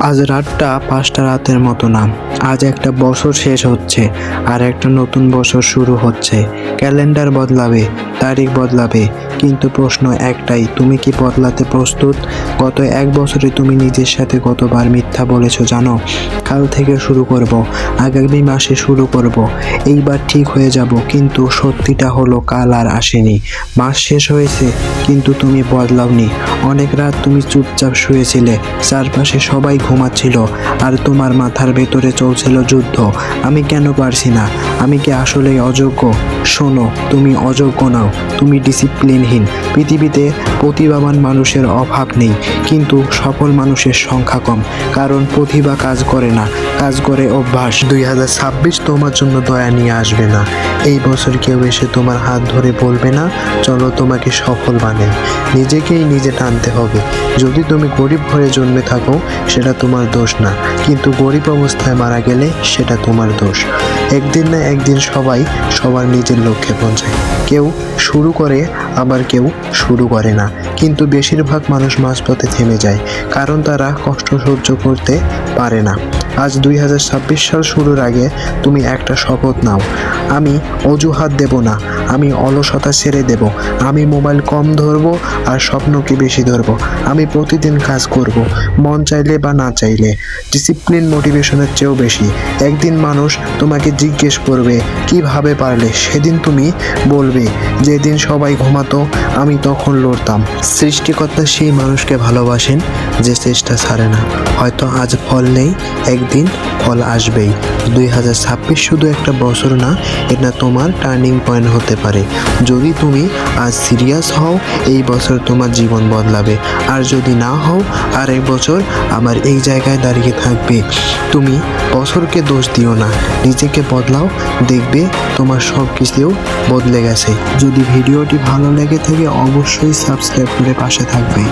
আজ রাতটা 5টা রাতের মতো না। আজ একটা বছর শেষ হচ্ছে আর একটা নতুন বছর শুরু হচ্ছে। ক্যালেন্ডার বদলাবে, তারিখ বদলাবে, কিন্তু প্রশ্ন একটাই, তুমি কি বদলাতে প্রস্তুত? গত 1 বছরে তুমি নিজের সাথে কতবার মিথ্যা বলেছো জানো? কাল থেকে শুরু করব, আগামী মাসে শুরু করব, এইবার ঠিক হয়ে যাব, কিন্তু সত্যিটা হলো কাল আর আসেনি। মাস শেষ হয়েছে কিন্তু তুমি বদলাওনি। অনেক রাত তুমি চুপচাপ শুয়েছিলে, চারপাশে সবাই ঘুমাচ্ছিল আর তোমার মাথার ভেতরে চলছিল যুদ্ধ। আমি কেন পারছি না? আমি কি আসলেই অযোগ্য? শোনো, তুমি অযোগ্য নাও, তুমি ডিসিপ্লিনহীন। পৃথিবীতে প্রতিভাবান মানুষের অভাব নেই, কিন্তু সফল মানুষের সংখ্যা কম, কারণ প্রতিভা কাজ করে না, কাজ করে অভ্যাস। 2026 তোমার জন্য দয়া নিয়ে আসবে না। এই বছর কেউ এসে তোমার হাত ধরে বলবে না চলো তোমাকে সফল বানাই। নিজেকেই নিজে টানতে হবে। যদি তুমি গরিব ঘরে জন্মে থাকো সেটা তোমার দোষ না, কিন্তু গরিব অবস্থায় মারা গেলে সেটা তোমার দোষ। একদিন না একদিন সবাই সবার নিজের লক্ষ্যে পৌঁছায়। কেউ শুরু করে, আবার কেউ শুরু করে না, কিন্তু বেশিরভাগ মানুষ মাঝপথে থেমে যায়, কারণ তারা কষ্ট সহ্য করতে পারে না। আজ 2026 সাল শুরুর আগে তুমি একটা শপথ নাও। আমি অজুহাত দেব না, আমি অলসতা ছেড়ে দেব, আমি মোবাইল কম ধরবো আর স্বপ্নকে বেশি ধরবো। আমি প্রতিদিন কাজ করব, মন চাইলে বা না চাইলে। ডিসিপ্লিন মোটিভেশনের চেয়েও বেশি। একদিন মানুষ তোমাকে জিজ্ঞেস করবে কিভাবে পারলে, সেদিন তুমি বলবে যেদিন সবাই ঘুমাতো আমি তখন লড়তাম। সৃষ্টিকর্তা সেই মানুষকে ভালোবাসেন যে চেষ্টা ছাড়ে না। হয়তো আজ ফল নেই, একদিন ফল আসবেই। 2026 শুধু একটা বছর না, এটা তোমার টার্নিং পয়েন্ট হতে পারে। যদি তুমি আজ সিরিয়াস হও, এই বছর তোমার জীবন বদলাবে। আর যদি না হও, আর 1 বছর আবার এই জায়গায় দাঁড়িয়ে থাকবে। তুমি বছরকে দোষ দিও না, নিজেকে বদলাও, দেখবে তোমার সব কিছু বদলে গেছে। যদি ভিডিওটি ভালো লেগে থাকে অবশ্যই সাবস্ক্রাইব করে পাশে থাকবে।